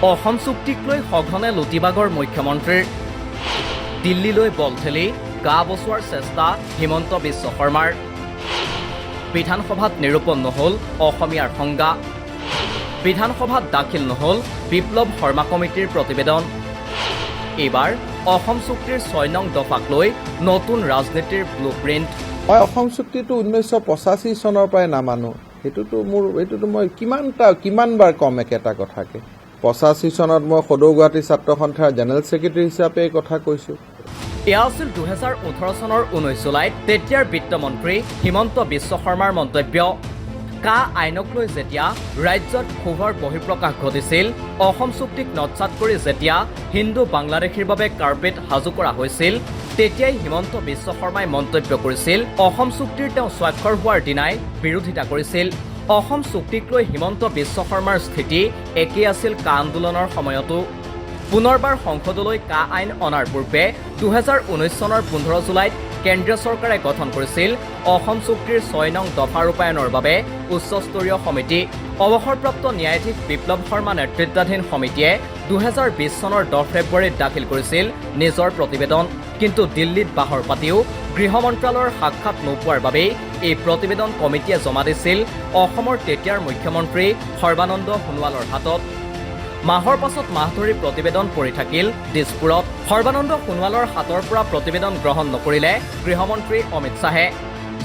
অসম চুক্তিক লৈ সঘনে লুটিবাগৰ মুখ্যমন্ত্ৰীৰ দিল্লীলৈ বল ঠেলি গা বচোৱাৰ চেষ্টা হিমন্ত বিশ্ব শৰ্মাৰ বিধানসভাত নিৰূপণ নহ'ল অসমীয়াৰ সংজ্ঞা বিধানসভাত দাখিল নহ'ল বিপ্লৱ শৰ্মা কমিটিৰ প্ৰতিবেদন এইবাৰ অসম চুক্তিৰ 6 নং দফাক লৈ নতুন ৰাজনীতিৰ ব্লুপ্ৰিণ্ট মই অসম চুক্তিটো 1985 চনৰ পৰাই নামানো এইটোতো মই কিমানবাৰ কম একেটা কথাকে 85 চনত মই সদৌ গুৱাহাটী ছাত্ৰ সন্থাৰ জেনেৰেল ছেক্ৰেটাৰী হিচাপে এই কথা কৈছো এয়া আছিল 2018 চনৰ 19 জুলাইত তেতিয়াৰ বিত্তমন্ত্ৰী হিমন্ত বিশ্ব শৰ্মাৰ মন্তব্য কা আইনক লৈ যেতিয়া ৰাজ্যত ক্ষোভৰ বহিঃপ্ৰকাশ ঘটিছিল অসম চুক্তিক নৎসাত কৰি যেতিয়া হিন্দু বাংলাদেশীৰ বাবে কাৰ্পেট সাজু কৰা হৈছিল তেতিয়াই হিমন্ত বিশ্ব শৰ্মাই মন্তব্য কৰিছিল অসম চুক্তিৰ তেওঁ স্বাক্ষৰ হোৱাৰ দিনাই বিৰোধিতা কৰিছিল অসম চুক্তিক লৈ হিমন্ত বিশ্ব শৰ্মাৰ স্থিতি একেই আছিল কা আন্দোলনৰ সময়তো পুনৰবাৰ সংসদলৈ কা আইন অনাৰ পূৰ্বে 2019 চনৰ 15 জুলাইত কেন্দ্ৰীয় চৰকাৰে গঠন কৰিছিল অসম চুক্তিৰ 6 নং দফা ৰূপায়ণৰ বাবে উচ্চস্তৰীয় সমিতি অৱসৰপ্ৰাপ্ত ন্যায়াধীশ বিপ্লৱ শৰ্মা নেতৃত্বাধীন সমিতিয়ে 2020 চনৰ 10 ফেব্ৰুৱাৰীত দাখিল কৰিছিল নিজৰ প্ৰতিবেদন কিন্তু দিল্লীত বাহৰ পাতিও গৃহ মন্ত্ৰালয়ৰ সাক্ষাৎ নোপোৱাৰ বাবেই এই প্ৰতিবেদন কমিটিয়ে জমা দিছিল অসমৰ তেতিয়াৰ মুখ্যমন্ত্ৰী সৰ্বানন্দ সোণোৱালৰ হাতত মাহৰ পাছত মাহ ধৰি প্ৰতিবেদন পৰি থাকিল দিছপুৰত সৰ্বানন্দ সোণোৱালৰ হাতৰ পৰা প্ৰতিবেদন গ্ৰহণ নকৰিলে গৃহমন্ত্ৰী অমিত শ্বাহে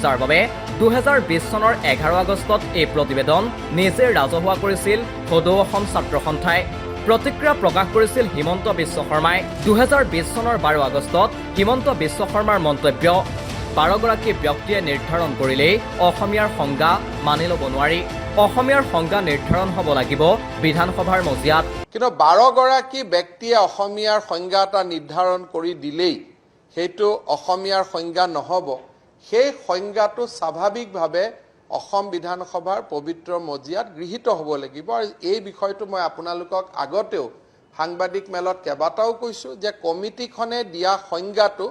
যাৰ বাবে 2020 চনৰ 11 আগষ্টত এই প্ৰতিবেদন নিজে ৰাজহুৱা কৰিছিল সদৌ অসম ছাত্ৰ সন্থাই প্ৰতিক্ৰিয়া প্ৰকাশ কৰিছিল হিমন্ত বিশ্ব শৰ্মাই 2020 চনৰ 12 আগষ্টত হিমন্ত বিশ্ব শৰ্মাৰ মন্তব্য 12গৰাকী ব্যক্তিয়ে নিৰ্ধাৰণ কৰিলেই অসমীয়াৰ সংজ্ঞা মানি ল'ব নোৱাৰি অসমীয়াৰ সংজ্ঞা নিৰ্ধাৰণ হ'ব লাগিব বিধানসভাৰ মজিয়াত কিন্তু 12গৰাকী ব্যক্তিয়ে অসমীয়াৰ সংজ্ঞা এটা নিৰ্ধাৰণ কৰি দিলেই সেইটো অসমীয়াৰ সংজ্ঞা নহ'ব সেই সংজ্ঞাটো স্বাভাৱিকভাৱে অসম বিধানসভাৰ পবিত্ৰ মজিয়াত গৃহীত হ'ব লাগিব আৰু এই বিষয়টো মই আপোনালোকক আগতেও সাংবাদিক মেলত কেইবাটাও কৈছো যে কমিটিখনে দিয়া সংজ্ঞাটো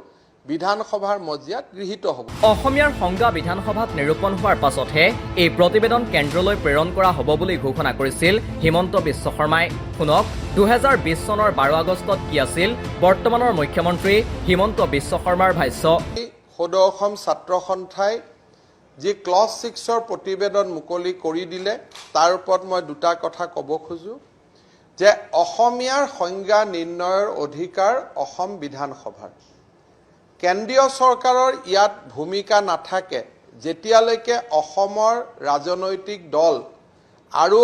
বিধানসভাৰ মজিয়াত গৃহীত হ'ব অসমীয়াৰ সংজ্ঞা বিধানসভাত নিৰূপণ হোৱাৰ পাছতহে এই প্ৰতিবেদন কেন্দ্ৰলৈ প্ৰেৰণ কৰা হ'ব বুলি ঘোষণা কৰিছিল হিমন্ত বিশ্ব শৰ্মাই শুনক 2020 চনৰ 12 আগষ্টত কি আছিল বৰ্তমানৰ মুখ্যমন্ত্ৰী হিমন্ত বিশ্ব শৰ্মাৰ ভাষ্য সদৌ অসম ছাত্ৰ সন্থাই যি ক্লজ 6ৰ প্ৰতিবেদন মুকলি কৰি দিলে তাৰ ওপৰত মই দুটা কথা ক'ব খোজো যে অসমীয়াৰ সংজ্ঞা নিৰ্ণয়ৰ অধিকাৰ অসম বিধানসভাৰ কেন্দ্ৰীয় চৰকাৰৰ ইয়াত ভূমিকা নাথাকে যেতিয়ালৈকে অসমৰ ৰাজনৈতিক দল আৰু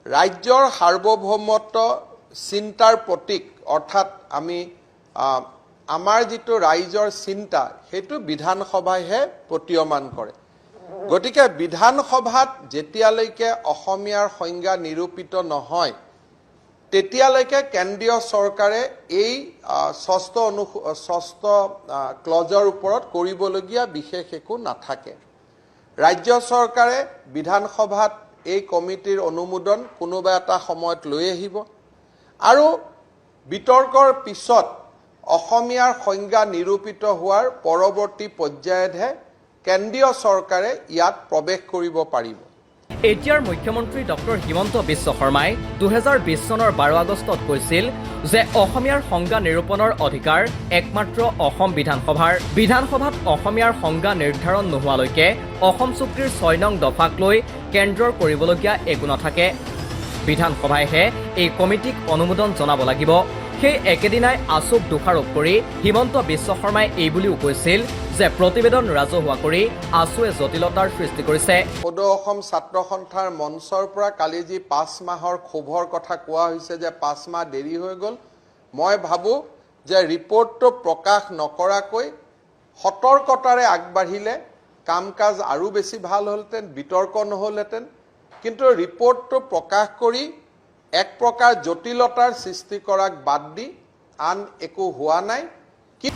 ৰাজ্যৰ সাৰ্বভৌমত্ব চিন্তাৰ প্ৰতীক অৰ্থাৎ আমাৰ যিটো ৰাইজৰ চিন্তা সেইটো বিধানসভাইহে প্ৰতীয়মান কৰে গতিকে বিধানসভাত যেতিয়ালৈকে অসমীয়াৰ সংজ্ঞা নিৰূপিত নহয় তেতিয়ালৈকে কেন্দ্ৰীয় চৰকাৰে এই ষষ্ঠ ক্লজৰ ওপৰত কৰিবলগীয়া বিশেষ একো নাথাকে ৰাজ্য চৰকাৰে বিধানসভাত এই কমিটিৰ অনুমোদন কোনোবা এটা সময়ত লৈ আহিব আৰু বিতৰ্কৰ পিছত অসমীয়াৰ সংজ্ঞা নিৰূপিত হোৱাৰ পৰৱৰ্তী পৰ্যায়তহে কেন্দ্ৰীয় চৰকাৰে ইয়াত প্ৰৱেশ কৰিব পাৰিব এতিয়াৰ মুখ্যমন্ত্ৰী ডক্টৰ হিমন্ত বিশ্ব শৰ্মাই 2020 চনৰ 12 আগষ্টত কৈছিল যে অসমীয়াৰ সংজ্ঞা নিৰূপণৰ অধিকাৰ একমাত্ৰ অসম বিধানসভাত অসমীয়াৰ সংজ্ঞা নিৰ্ধাৰণ নোহোৱালৈকে অসম চুক্তিৰ 6 নং দফাক লৈ কেন্দ্ৰৰ কৰিবলগীয়া একো নাথাকে বিধানসভাইহে এই কমিটিক অনুমোদন জনাব লাগিব সেই একেদিনাই আচুক দোষাৰোপ কৰি হিমন্ত বিশ্ব শৰ্মাই এই বুলিও কৈছিল যে প্ৰতিবেদন ৰাজহুৱা কৰি আচুৱে জটিলতাৰ সৃষ্টি কৰিছে সদৌ অসম ছাত্ৰ সন্থাৰ মঞ্চৰ পৰা কালি যি 5 মাহৰ ক্ষোভৰ কথা কোৱা হৈছে যে 5 মাহ দেৰি হৈ গ'ল মই ভাবো যে ৰিপৰ্টটো প্ৰকাশ নকৰাকৈ সতৰ্কতাৰে আগবাঢ়িলে কাম কাজ আৰু বেছি ভাল হ'লহেঁতেন বিতৰ্ক নহ'লহেঁতেন কিন্তু ৰিপৰ্টটো প্ৰকাশ কৰি এক প্ৰকাৰ জটিলতাৰ সৃষ্টি কৰাক বাদ দি আন একো হোৱা নাই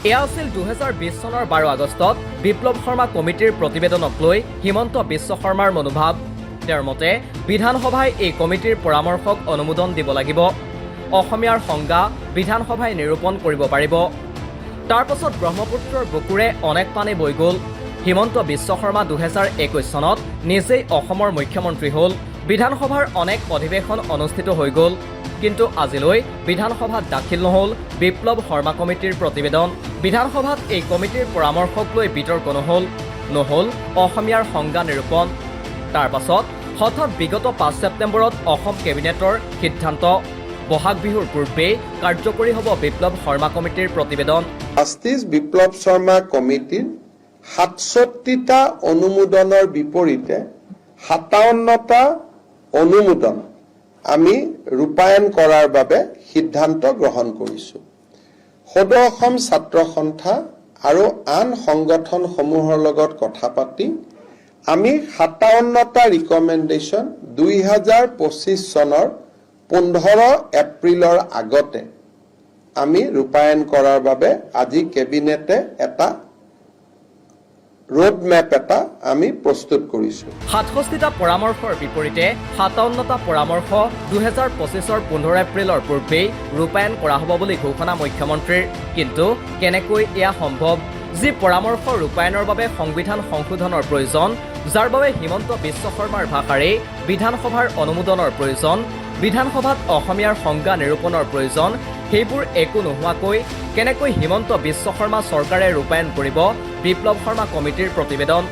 এয়া আছিল 2020 চনৰ 12 আগষ্টত বিপ্লৱ শৰ্মা কমিটিৰ প্ৰতিবেদনক লৈ হিমন্ত বিশ্ব শৰ্মাৰ মনোভাৱ তেওঁৰ মতে বিধানসভাই এই কমিটিৰ পৰামৰ্শক অনুমোদন দিব লাগিব অসমীয়াৰ সংজ্ঞা বিধানসভাই নিৰূপণ কৰিব পাৰিব তাৰ পাছত ব্ৰহ্মপুত্ৰৰ বুকুৰে অনেক পানী বৈ গ'ল হিমন্ত বিশ্ব শৰ্মা 2021 চনত নিজেই অসমৰ মুখ্যমন্ত্ৰী হ'ল বিধানসভাৰ অনেক অধিৱেশন অনুষ্ঠিত হৈ গ'ল, কিন্তু আজিলৈ বিধানসভাত দাখিল নহ'ল বিপ্লৱ শৰ্মা কমিটিৰ প্ৰতিবেদন। বিধানসভাত এই কমিটিৰ পৰামৰ্শক লৈ বিতৰ্ক নহ'ল অসমীয়াৰ সংজ্ঞা নিৰূপণ। তাৰ পাছত হঠাৎ বিগত 5 ছেপ্টেম্বৰত অসম কেবিনেটৰ সিদ্ধান্ত, বহাগ বিহুৰ পূৰ্বেই কাৰ্যকৰী হ'ব বিপ্লৱ শৰ্মা কমিটিৰ প্ৰতিবেদন। জাষ্টিছ বিপ্লৱ শৰ্মা কমিটিৰ 67টা অনুমোদনৰ বিপৰীতে 57টা অনুমোদন আমি ৰূপায়ণ কৰাৰ বাবে সিদ্ধান্ত গ্ৰহণ কৰিছোঁ। সদৌ অসম ছাত্ৰ সন্থা আৰু আন সংগঠনসমূহৰ লগত কথা পাতি আমি 57টা ৰিকমেণ্ডেশ্যন 2025 চনৰ 15 এপ্ৰিলৰ আগতে আমি ৰূপায়ণ কৰাৰ বাবে আজি কেবিনেটে এটা ৰোড মেপ এটা আমি প্ৰস্তুত কৰিছোঁ। 67টা পৰামৰ্শৰ বিপৰীতে 57টা পৰামৰ্শ 2025 15 এপ্ৰিলৰ পূৰ্বেই ৰূপায়ণ কৰা হ'ব বুলি ঘোষণা মুখ্যমন্ত্ৰীৰ। কিন্তু কেনেকৈ এয়া সম্ভৱ? যি পৰামৰ্শ ৰূপায়ণৰ বাবে সংবিধান সংশোধনৰ প্ৰয়োজন, যাৰ বাবে হিমন্ত বিশ্ব শৰ্মাৰ ভাষাৰেই বিধানসভাৰ অনুমোদনৰ প্ৰয়োজন, বিধানসভাত অসমীয়াৰ সংজ্ঞা নিৰূপণৰ প্ৰয়োজন, সেইবোৰ একো নোহোৱাকৈ কেনেকৈ হিমন্ত বিশ্ব শৰ্মা চৰকাৰে ৰূপায়ণ কৰিব বিপ্লৱ শৰ্মা কমিটিৰ প্ৰতিবেদন?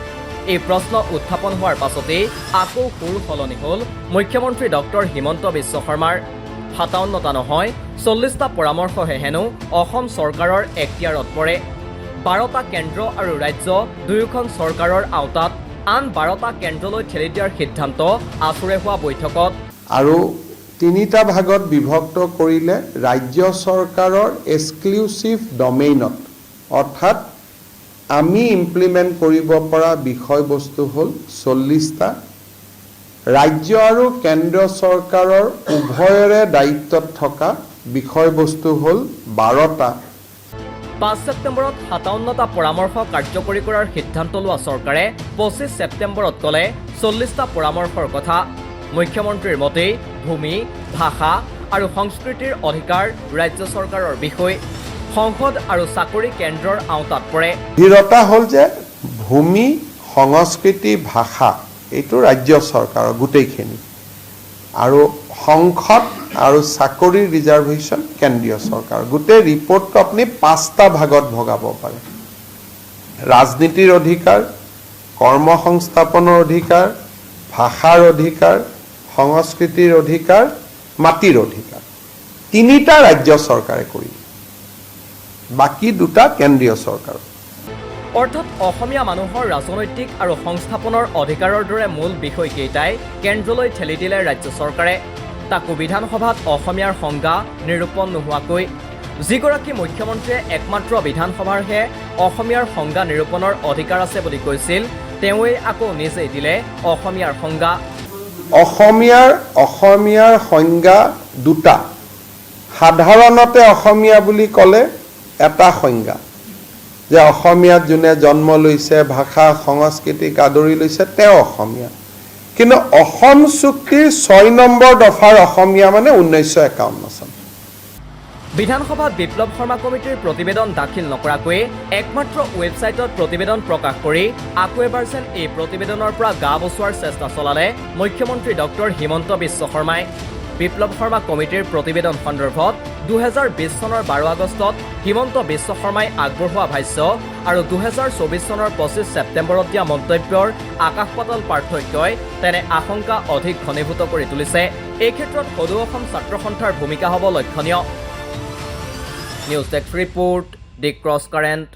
এই প্ৰশ্ন উত্থাপন হোৱাৰ পাছতেই আকৌ সুৰ সলনি হ'ল মুখ্যমন্ত্ৰী ডক্টৰ হিমন্ত বিশ্ব শৰ্মাৰ। 57টা নহয় 40টা পৰামৰ্শহে হেনো অসম চৰকাৰৰ এখতিয়াৰত পৰে। 12টা কেন্দ্ৰ আৰু ৰাজ্য দুয়োখন চৰকাৰৰ আওতাত, আন 12টা কেন্দ্ৰলৈ ঠেলি দিয়াৰ সিদ্ধান্ত আছুৰে হোৱা বৈঠকত। আৰু 3টা ভাগত বিভক্ত কৰিলে ৰাজ্য চৰকাৰৰ এক্সক্লুচিভ ডমেইনত, অৰ্থাৎ আমি ইমপ্লিমেণ্ট কৰিব পৰা বিষয়বস্তু হ'ল 40টা, ৰাজ্য আৰু কেন্দ্ৰ চৰকাৰৰ উভয়ৰে দায়িত্বত থকা বিষয়বস্তু হ'ল 12টা। 5 ছেপ্টেম্বৰত 57টা পৰামৰ্শ কাৰ্যকৰী কৰাৰ সিদ্ধান্ত লোৱা চৰকাৰে 25 ছেপ্টেম্বৰত ক'লে 40টা পৰামৰ্শৰ কথা। মুখ্যমন্ত্ৰীৰ মতেই ভূমি, ভাষা আৰু সংস্কৃতিৰ অধিকাৰ ৰাজ্য চৰকাৰৰ বিষয়, সংসদ আৰু চাকৰি কেন্দ্ৰৰ আওতাত পৰে। স্থিৰতা হ'ল যে ভূমি, সংস্কৃতি, ভাষা এইটো ৰাজ্য চৰকাৰৰ গোটেইখিনি, আৰু সংসদ আৰু চাকৰিৰ ৰিজাৰ্ভেশ্যন কেন্দ্ৰীয় চৰকাৰ। গোটেই ৰিপৰ্টটো আপুনি 5টা ভাগত ভগাব পাৰে: ৰাজনীতিৰ অধিকাৰ, কৰ্ম সংস্থাপনৰ অধিকাৰ, ভাষাৰ অধিকাৰ, সংস্কৃতিৰ অধিকাৰ, মাটিৰ অধিকাৰ। 3টা ৰাজ্য চৰকাৰে কৰি, বাকী 2টা কেন্দ্ৰীয় চৰকাৰ। অৰ্থাৎ অসমীয়া মানুহৰ ৰাজনৈতিক আৰু সংস্থাপনৰ অধিকাৰৰ দৰে মূল বিষয়কেইটাই কেন্দ্ৰলৈ ঠেলি দিলে ৰাজ্য চৰকাৰে, তাকো বিধানসভাত অসমীয়াৰ সংজ্ঞা নিৰূপণ নোহোৱাকৈ। যিগৰাকী মুখ্যমন্ত্ৰীয়ে একমাত্ৰ বিধানসভাৰহে অসমীয়াৰ সংজ্ঞা নিৰূপণৰ অধিকাৰ আছে বুলি কৈছিল, তেওঁৱেই আকৌ নিজেই দিলে অসমীয়াৰ সংজ্ঞা। অসমীয়াৰ সংজ্ঞা 2টা। সাধাৰণতে অসমীয়া বুলি ক'লে এটা সংজ্ঞা, যে অসমীয়াত যোনে জন্ম লৈছে, ভাষা সংস্কৃতিক আদৰি লৈছে, তেওঁ অসমীয়া। কিন্তু অসম চুক্তিৰ 6 নম্বৰ দফাৰ অসমীয়া মানে 1951 চন। বিধানসভাত বিপ্লৱ শৰ্মা কমিটিৰ প্ৰতিবেদন দাখিল নকৰাকৈয়ে একমাত্ৰ ৱেবছাইটত প্ৰতিবেদন প্ৰকাশ কৰি আকৌ এবাৰ যেন এই প্ৰতিবেদনৰ পৰা গা বচোৱাৰ চেষ্টা চলালে মুখ্যমন্ত্ৰী ডক্টৰ হিমন্ত বিশ্ব শৰ্মাই। বিপ্লৱ শৰ্মা কমিটিৰ প্ৰতিবেদন সন্দৰ্ভত 2020 চনৰ 12 আগষ্টত হিমন্ত বিশ্ব শৰ্মাই আগবঢ়োৱা ভাষ্য আৰু 2024 চনৰ 25 ছেপ্টেম্বৰত দিয়া মন্তব্যৰ আকাশ পাতাল পাৰ্থক্যই তেনে আশংকা অধিক ঘনীভূত কৰি তুলিছে। এই ক্ষেত্ৰত সদৌ অসম ছাত্ৰ সন্থাৰ ভূমিকা হ'ব লক্ষণীয়। নিউজ ডেস্ক ৰিপোৰ্ট, দি ক্ৰছ কাৰেণ্ট।